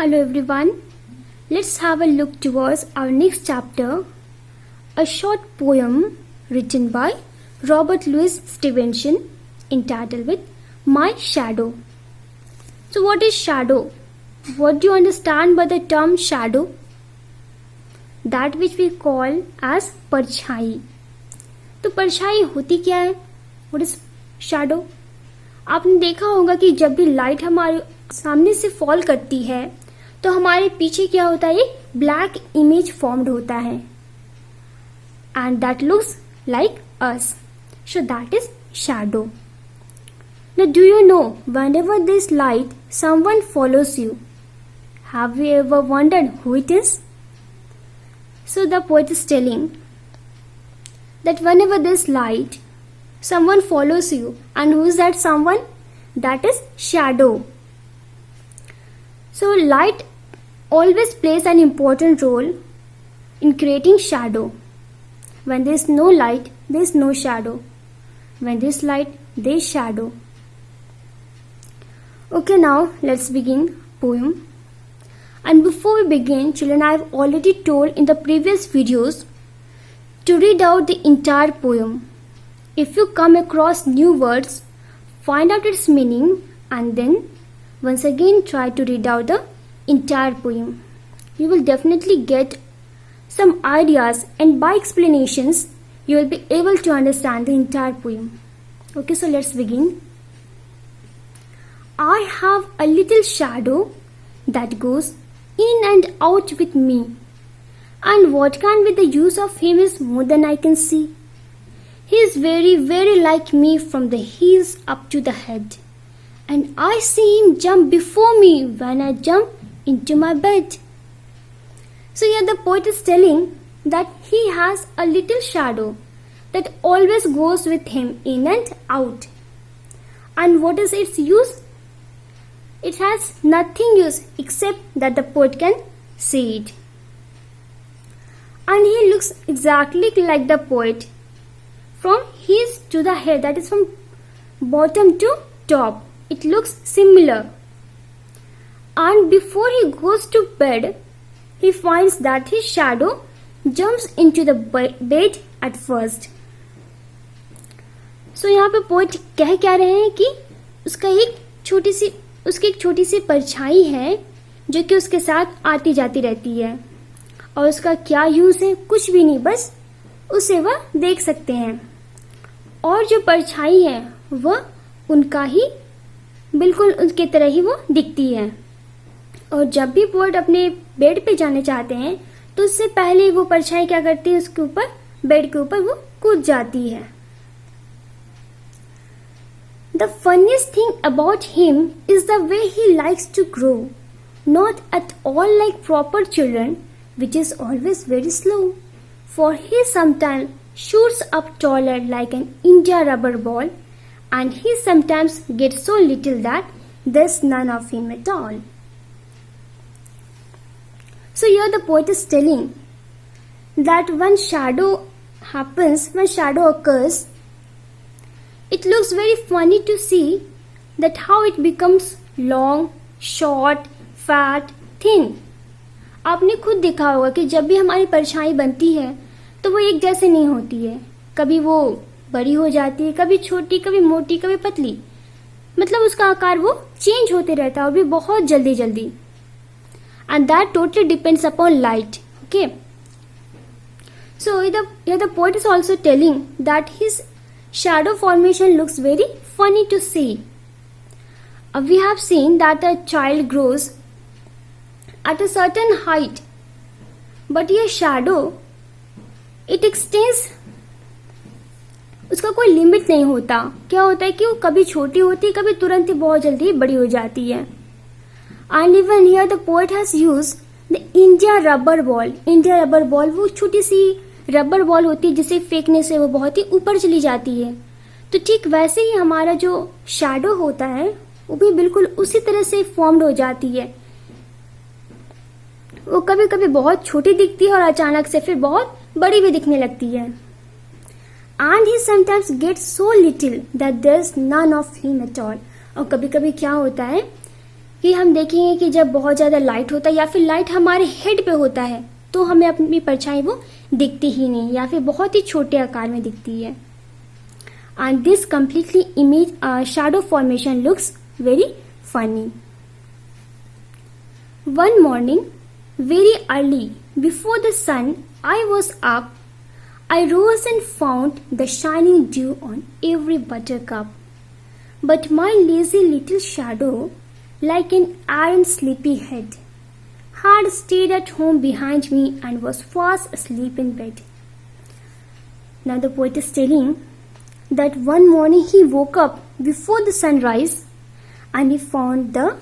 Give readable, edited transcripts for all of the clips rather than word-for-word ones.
Hello everyone. Let's have a look towards our next chapter, a short poem written by Robert Louis Stevenson entitled with My Shadow. So what is shadow? What do you understand by the term shadow? That which we call as परछाई. तो परछाई होती क्या है? What is shadow? आपने देखा होगा कि जब भी लाइट हमारे सामने से फॉल करती है तो हमारे पीछे क्या होता है, एक ब्लैक इमेज फॉर्म्ड होता है and that looks like us. So that is shadow. Now do you know whenever this light someone follows you, have you ever wondered who it is? So the poet is telling that whenever this light someone follows you, and who is that someone? That is shadow. So light always plays an important role in creating shadow. When there is no light, there is no shadow. When there is light, there is shadow. Okay, now let's begin poem. And before we begin, children, I have already told in the previous videos to read out the entire poem. If you come across new words, find out its meaning and then once again try to read out the entire poem. You will definitely get some ideas, and by explanations you will be able to understand the entire poem. Okay, so let's begin. I have a little shadow that goes in and out with me, and what can be the use of him is more than I can see. He is very, very like me from the heels up to the head, and I see him jump before me when I jump into my bed. So here the poet is telling that he has a little shadow that always goes with him in and out. And what is its use? It has nothing use except that the poet can see it. And he looks exactly like the poet from heels to the head, that is from bottom to top. It looks similar. And before he goes to bed, he finds that his shadow jumps into the bed at first. So यहाँ पे poet कह क्या रहे हैं कि उसकी एक छोटी सी परछाई है जो कि उसके साथ आती जाती रहती है, और उसका क्या यूज है? कुछ भी नहीं, बस उसे वह देख सकते हैं. और जो परछाई है वह उनका ही बिल्कुल उनके तरह ही वो दिखती है. और जब भी पोएट अपने बेड पे जाने चाहते हैं तो उससे पहले वो परछाई क्या करती है, उसके ऊपर, बेड के ऊपर वो कूद जाती है. The funniest thing about him is the way he likes to grow, not at all like proper children, which is always very slow, for he sometimes shoots up taller like an India rubber ball, and he sometimes gets so little that there's none of him at all. So here the poet is telling that when shadow occurs, it looks very funny to see that how it becomes long, short, fat, thin. आपने खुद देखा होगा कि जब भी हमारी परछाई बनती है तो वो एक जैसे नहीं होती है. कभी वो बड़ी हो जाती है, कभी छोटी, कभी मोटी, कभी पतली. मतलब उसका आकार वो चेंज होते रहता है, और भी बहुत जल्दी जल्दी. And that totally depends upon light. Okay, so here the poet is also telling that his shadow formation looks very funny to see. We have seen that a child grows at a certain height, but ये shadow it extends, उसका कोई limit नहीं होता. क्या होता है कि वो कभी छोटी होती है, कभी तुरंत ही बहुत जल्दी बड़ी हो जाती है. And even here the poet has used the India rubber ball. India rubber ball वो छोटी सी रबर बॉल होती है जिसे फेंकने से वो बहुत ही ऊपर चली जाती है. तो ठीक वैसे ही हमारा जो शैडो होता है वो भी बिल्कुल उसी तरह से फॉर्म्ड हो जाती है. वो कभी कभी बहुत छोटी दिखती है और अचानक से फिर बहुत बड़ी भी दिखने लगती है. And he sometimes gets so little that there's none of him at all. और कभी कभी क्या होता है कि हम देखेंगे कि जब बहुत ज़्यादा लाइट होता है या फिर लाइट हमारे हेड पे होता है तो हमें अपनी परछाई वो दिखती ही नहीं या फिर बहुत ही छोटे आकार में दिखती है. And this completely image shadow formation looks very funny. One morning, very early, before the sun, I was up. I rose and found the shining dew on every buttercup. But my lazy little shadow, like an iron sleepy head, had stayed at home behind me and was fast asleep in bed. Now the poet is telling that one morning he woke up before the sunrise and he found the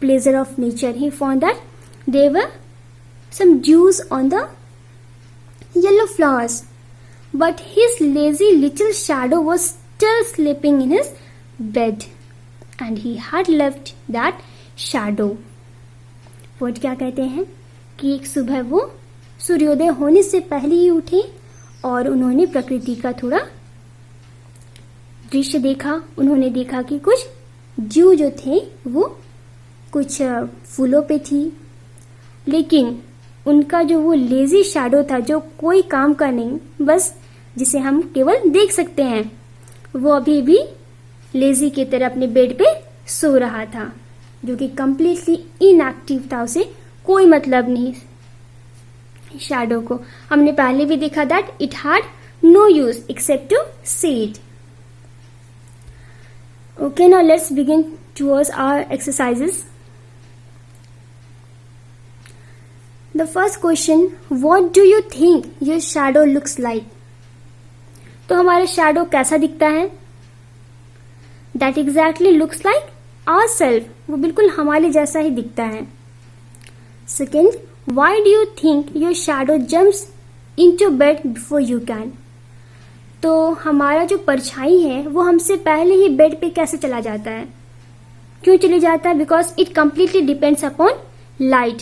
pleasure of nature. He found that there were some dews on the yellow flowers, but his lazy little shadow was still sleeping in his bed and he had left that shadow. Poet क्या कहते हैं कि एक सुबह वो सूर्योदय होने से पहले ही उठे और उन्होंने प्रकृति का थोड़ा दृश्य देखा. उन्होंने देखा कि कुछ जू जो थे वो कुछ फूलों पे थी, लेकिन उनका जो वो लेजी शैडो था जो कोई काम का नहीं, बस जिसे हम केवल देख सकते हैं, वो अभी भी लेजी की तरह अपने बेड पे सो रहा था, जो कि कंप्लीटली इनएक्टिव था. उसे कोई मतलब नहीं शैडो को. हमने पहले भी देखा that it had no use except to see it. Okay, now let's begin towards our exercises. The first question, what do you think your shadow looks like? तो हमारा shadow कैसा दिखता है? That exactly looks like ourselves. वो बिल्कुल हमारे जैसा ही दिखता है. Second, why do you think your shadow jumps into bed before you can? तो हमारा जो परछाई है वो हमसे पहले ही बेड पे कैसे चला जाता है? क्यों चले जाता है? Because it completely depends upon light.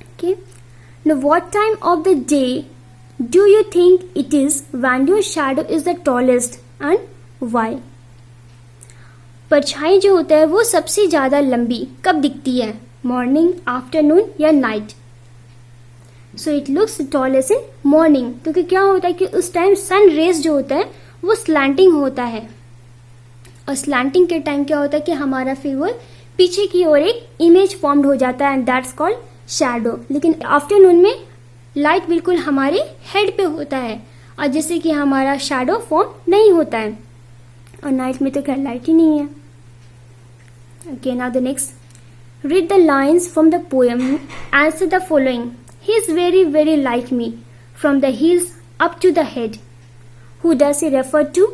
Okay, now what time of the day do you think it is when your shadow is the tallest and why? परछाई जो होता है वो सबसे ज्यादा लंबी कब दिखती है? मॉर्निंग, आफ्टरनून या night? So it looks tallest in morning, क्योंकि क्या होता है कि उस टाइम सन रेज जो होता है वो स्लैंटिंग होता है, और स्लैंटिंग के टाइम क्या होता है कि हमारा फिर वो पीछे की ओर एक इमेज फॉर्म्ड हो जाता है एंड दैट्स कॉल्ड शैडो. लेकिन आफ्टरनून में लाइट बिल्कुल हमारे हेड पे होता है और जिससे कि हमारा शैडो फॉर्म नहीं होता है, और नाइट में तो खैर लाइट ही नहीं है. Okay, now the next, read the lines from the poem, answer the following. He is very, very like me, from the heels up to the head. Who does he refer to?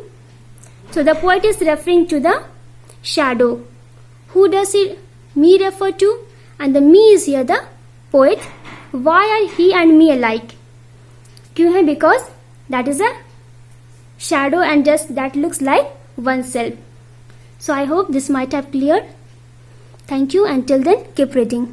So the poet is referring to the shadow. Who does me refer to? And the me is here the poet. Why are he and me alike? क्यों है? Because that is a shadow and just that looks like oneself. So I hope this might have cleared. Thank you, and till then keep reading.